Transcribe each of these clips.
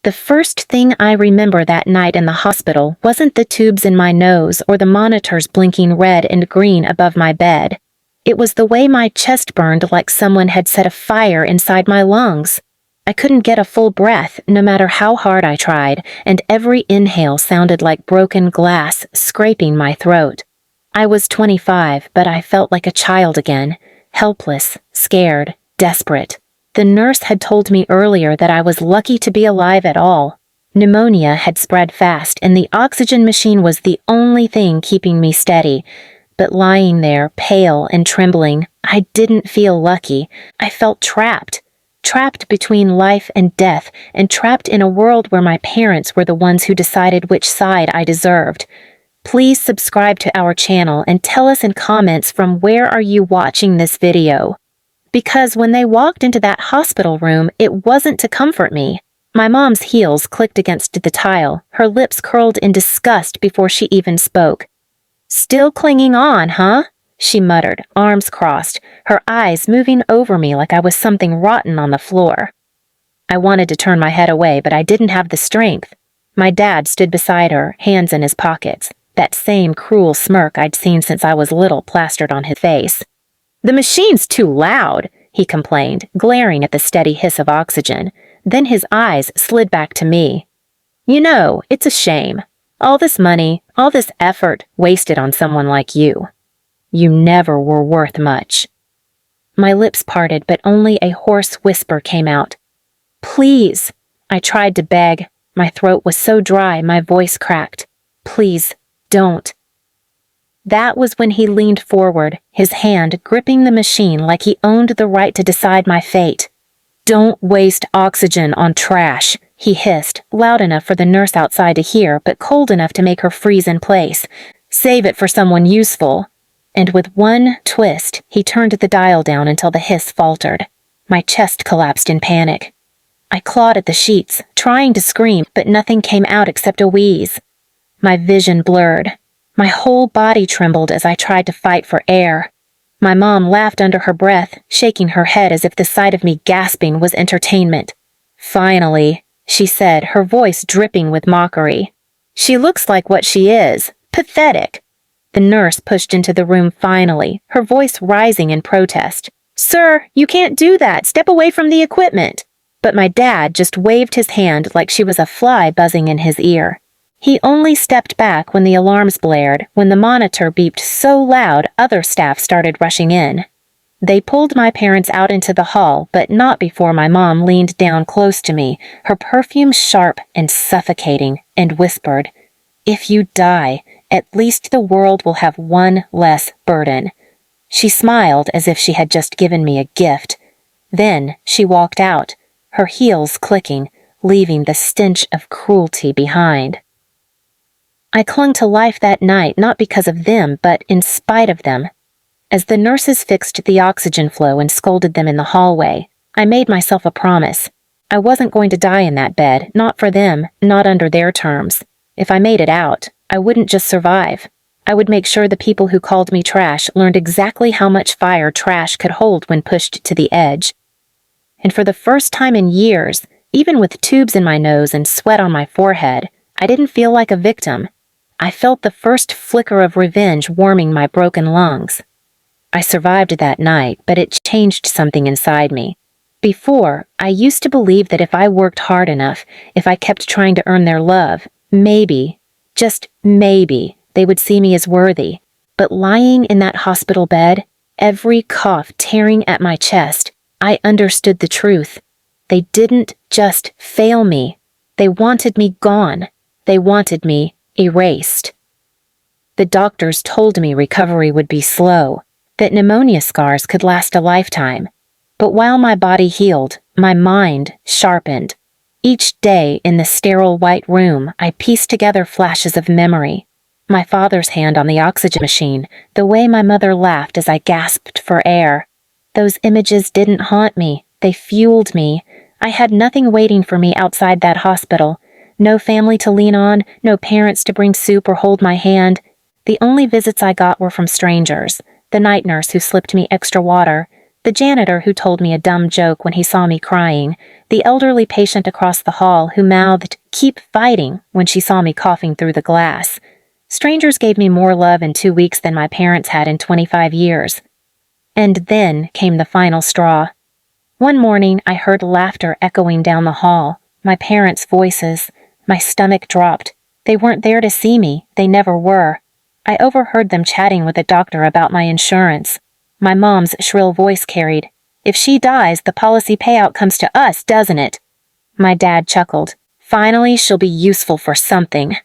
The first thing I remember that night in the hospital wasn't the tubes in my nose or the monitors blinking red and green above my bed. It was the way my chest burned like someone had set a fire inside my lungs. I couldn't get a full breath, no matter how hard I tried, and every inhale sounded like broken glass scraping my throat. I was 25, but I felt like a child again, helpless, scared, desperate. The nurse had told me earlier that I was lucky to be alive at all. Pneumonia had spread fast, and the oxygen machine was the only thing keeping me steady. But lying there, pale and trembling, I didn't feel lucky. I felt trapped. Trapped between life and death, and trapped in a world where my parents were the ones who decided which side I deserved. Please subscribe to our channel and tell us in comments from where are you watching this video. Because when they walked into that hospital room, it wasn't to comfort me. My mom's heels clicked against the tile, her lips curled in disgust before she even spoke. "Still clinging on, huh?" she muttered, arms crossed, her eyes moving over me like I was something rotten on the floor. I wanted to turn my head away, but I didn't have the strength. My dad stood beside her, hands in his pockets, that same cruel smirk I'd seen since I was little plastered on his face. "The machine's too loud," he complained, glaring at the steady hiss of oxygen. Then his eyes slid back to me. "You know, it's a shame. All this money, all this effort wasted on someone like you. You never were worth much." My lips parted, but only a hoarse whisper came out. "Please," I tried to beg. My throat was so dry, my voice cracked. "Please, don't." That was when he leaned forward, his hand gripping the machine like he owned the right to decide my fate. "Don't waste oxygen on trash," he hissed, loud enough for the nurse outside to hear, but cold enough to make her freeze in place. "Save it for someone useful." And with one twist, he turned the dial down until the hiss faltered. My chest collapsed in panic. I clawed at the sheets, trying to scream, but nothing came out except a wheeze. My vision blurred. My whole body trembled as I tried to fight for air. My mom laughed under her breath, shaking her head as if the sight of me gasping was entertainment. "Finally," she said, her voice dripping with mockery. "She looks like what she is. Pathetic." The nurse pushed into the room finally, her voice rising in protest. "Sir, you can't do that. Step away from the equipment." But my dad just waved his hand like she was a fly buzzing in his ear. He only stepped back when the alarms blared, when the monitor beeped so loud other staff started rushing in. They pulled my parents out into the hall, but not before my mom leaned down close to me, her perfume sharp and suffocating, and whispered, "If you die, at least the world will have one less burden." She smiled as if she had just given me a gift. Then she walked out, her heels clicking, leaving the stench of cruelty behind. I clung to life that night not because of them, but in spite of them. As the nurses fixed the oxygen flow and scolded them in the hallway, I made myself a promise. I wasn't going to die in that bed, not for them, not under their terms. If I made it out, I wouldn't just survive. I would make sure the people who called me trash learned exactly how much fire trash could hold when pushed to the edge. And for the first time in years, even with tubes in my nose and sweat on my forehead, I didn't feel like a victim. I felt the first flicker of revenge warming my broken lungs. I survived that night, but it changed something inside me. Before, I used to believe that if I worked hard enough, if I kept trying to earn their love, maybe, just maybe, they would see me as worthy. But lying in that hospital bed, every cough tearing at my chest, I understood the truth. They didn't just fail me. They wanted me gone. They wanted me erased. The doctors told me recovery would be slow, that pneumonia scars could last a lifetime. But while my body healed, my mind sharpened. Each day in the sterile white room, I pieced together flashes of memory. My father's hand on the oxygen machine, the way my mother laughed as I gasped for air. Those images didn't haunt me, they fueled me. I had nothing waiting for me outside that hospital. No family to lean on, no parents to bring soup or hold my hand. The only visits I got were from strangers, the night nurse who slipped me extra water, The janitor who told me a dumb joke when he saw me crying, the elderly patient across the hall who mouthed, "Keep fighting," when she saw me coughing through the glass. Strangers gave me more love in 2 weeks than my parents had in 25 years. And then came the final straw. One morning, I heard laughter echoing down the hall, my parents' voices. My stomach dropped. They weren't there to see me. They never were. I overheard them chatting with a doctor about my insurance. My mom's shrill voice carried, "If she dies, the policy payout comes to us, doesn't it?" My dad chuckled. "Finally, she'll be useful for something."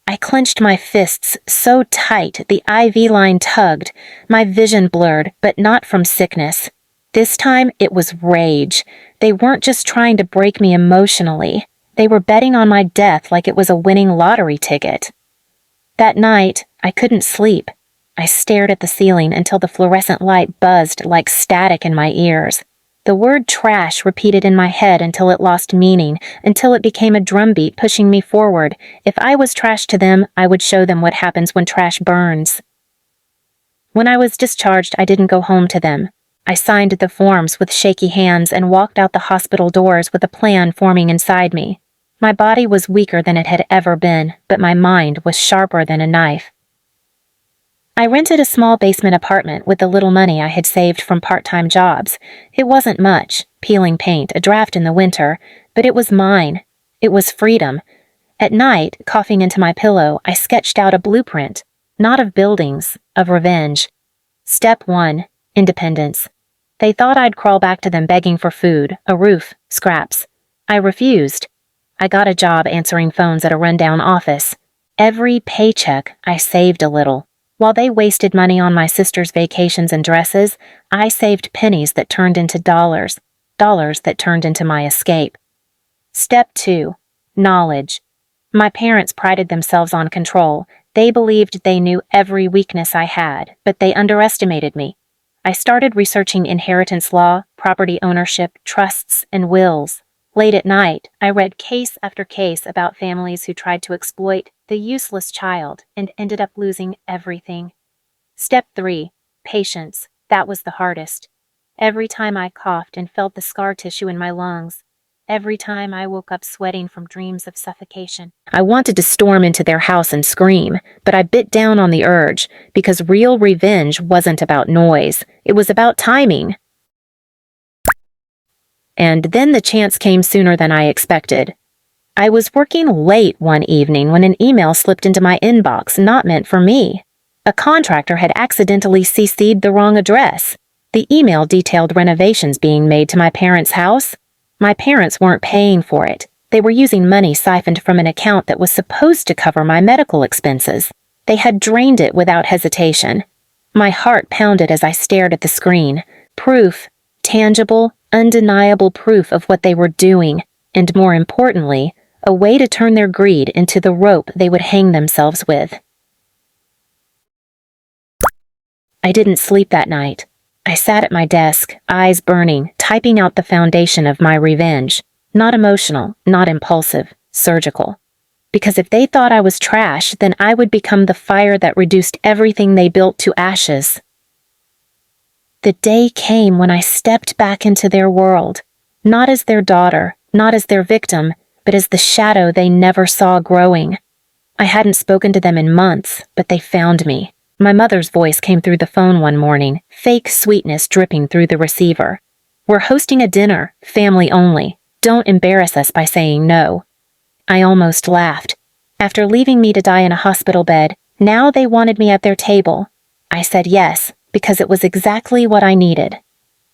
I clenched my fists so tight the IV line tugged, my vision blurred, but not from sickness. This time, it was rage. They weren't just trying to break me emotionally. They were betting on my death like it was a winning lottery ticket. That night, I couldn't sleep. I stared at the ceiling until the fluorescent light buzzed like static in my ears. The word trash repeated in my head until it lost meaning, until it became a drumbeat pushing me forward. If I was trash to them, I would show them what happens when trash burns. When I was discharged, I didn't go home to them. I signed the forms with shaky hands and walked out the hospital doors with a plan forming inside me. My body was weaker than it had ever been, but my mind was sharper than a knife. I rented a small basement apartment with the little money I had saved from part-time jobs. It wasn't much, peeling paint, a draft in the winter, but it was mine. It was freedom. At night, coughing into my pillow, I sketched out a blueprint, not of buildings, of revenge. Step 1, independence. They thought I'd crawl back to them begging for food, a roof, scraps. I refused. I got a job answering phones at a rundown office. Every paycheck, I saved a little. While they wasted money on my sister's vacations and dresses, I saved pennies that turned into dollars, dollars that turned into my escape. Step 2, knowledge. My parents prided themselves on control. They believed they knew every weakness I had, but they underestimated me. I started researching inheritance law, property ownership, trusts, and wills. Late at night, I read case after case about families who tried to exploit the useless child and ended up losing everything. Step 3, patience. That was the hardest. Every time I coughed and felt the scar tissue in my lungs, every time I woke up sweating from dreams of suffocation, I wanted to storm into their house and scream, but I bit down on the urge because real revenge wasn't about noise. It was about timing. And then the chance came sooner than I expected. I was working late one evening when an email slipped into my inbox not meant for me. A contractor had accidentally CC'd the wrong address. The email detailed renovations being made to my parents' house. My parents weren't paying for it. They were using money siphoned from an account that was supposed to cover my medical expenses. They had drained it without hesitation. My heart pounded as I stared at the screen. Proof, tangible, undeniable proof of what they were doing, and more importantly, a way to turn their greed into the rope they would hang themselves with. I didn't sleep that night. I sat at my desk, eyes burning, typing out the foundation of my revenge. Not emotional, not impulsive, surgical. Because if they thought I was trash, then I would become the fire that reduced everything they built to ashes. The day came when I stepped back into their world, not as their daughter, not as their victim, but as the shadow they never saw growing. I hadn't spoken to them in months, but they found me. My mother's voice came through the phone one morning, fake sweetness dripping through the receiver. "We're hosting a dinner, family only. Don't embarrass us by saying no." I almost laughed. After leaving me to die in a hospital bed, now they wanted me at their table. I said yes, because it was exactly what I needed.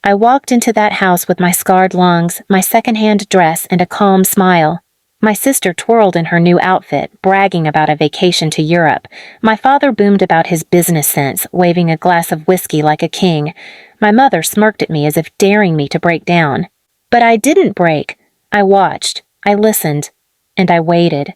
I walked into that house with my scarred lungs, my secondhand dress, and a calm smile. My sister twirled in her new outfit, bragging about a vacation to Europe. My father boomed about his business sense, waving a glass of whiskey like a king. My mother smirked at me as if daring me to break down. But I didn't break. I watched, I listened, and I waited.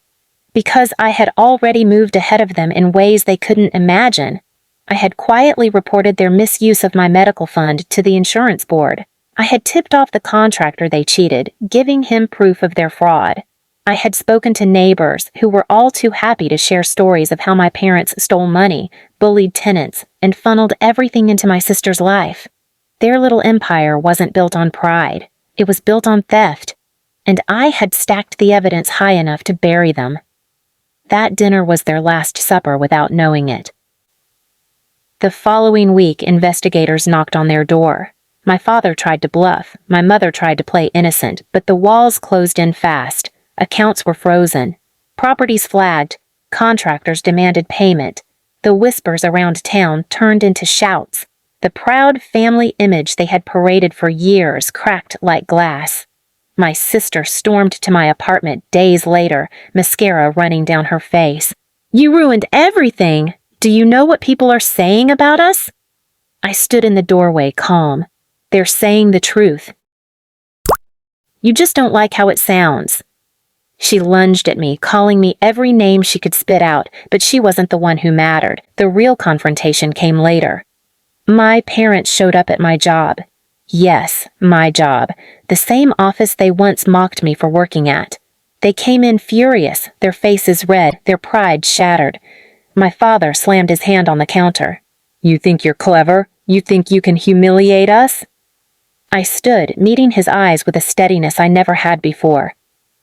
Because I had already moved ahead of them in ways they couldn't imagine. I had quietly reported their misuse of my medical fund to the insurance board. I had tipped off the contractor they cheated, giving him proof of their fraud. I had spoken to neighbors who were all too happy to share stories of how my parents stole money, bullied tenants, and funneled everything into my sister's life. Their little empire wasn't built on pride. It was built on theft. And I had stacked the evidence high enough to bury them. That dinner was their last supper without knowing it. The following week, investigators knocked on their door. My father tried to bluff, my mother tried to play innocent, but the walls closed in fast. Accounts were frozen. Properties flagged. Contractors demanded payment. The whispers around town turned into shouts. The proud family image they had paraded for years cracked like glass. My sister stormed to my apartment days later, mascara running down her face. "You ruined everything! Do you know what people are saying about us?" I stood in the doorway, calm. "They're saying the truth. You just don't like how it sounds." She lunged at me, calling me every name she could spit out, but she wasn't the one who mattered. The real confrontation came later. My parents showed up at my job. Yes, my job. The same office they once mocked me for working at. They came in furious, their faces red, their pride shattered. My father slammed his hand on the counter. "You think you're clever? You think you can humiliate us?" I stood, meeting his eyes with a steadiness I never had before.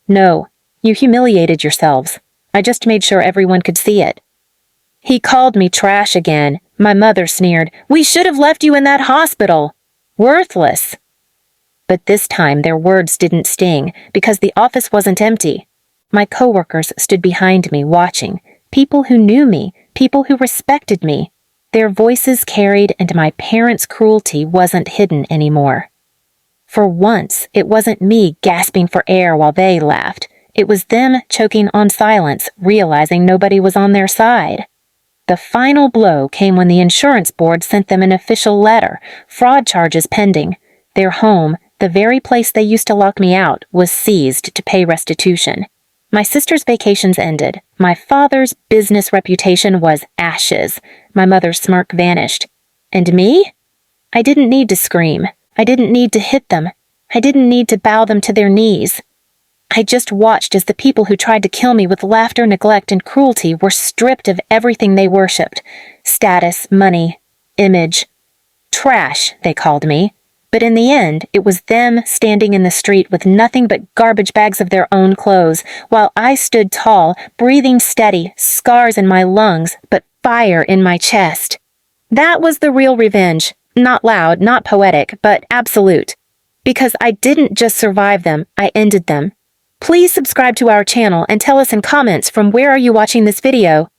"No, you humiliated yourselves. I just made sure everyone could see it." He called me trash again. My mother sneered, "We should have left you in that hospital. Worthless." But this time their words didn't sting, because the office wasn't empty. My coworkers stood behind me, watching. People who knew me, people who respected me. Their voices carried, and my parents' cruelty wasn't hidden anymore. For once, it wasn't me gasping for air while they laughed. It was them choking on silence, realizing nobody was on their side. The final blow came when the insurance board sent them an official letter, fraud charges pending. Their home, the very place they used to lock me out, was seized to pay restitution. My sister's vacations ended. My father's business reputation was ashes. My mother's smirk vanished. And me? I didn't need to scream. I didn't need to hit them. I didn't need to bow them to their knees. I just watched as the people who tried to kill me with laughter, neglect, and cruelty were stripped of everything they worshipped. Status, money, image. Trash, they called me. But in the end, it was them standing in the street with nothing but garbage bags of their own clothes, while I stood tall, breathing steady, scars in my lungs, but fire in my chest. That was the real revenge. Not loud, not poetic, but absolute. Because I didn't just survive them, I ended them. Please subscribe to our channel and tell us in comments from where are you watching this video.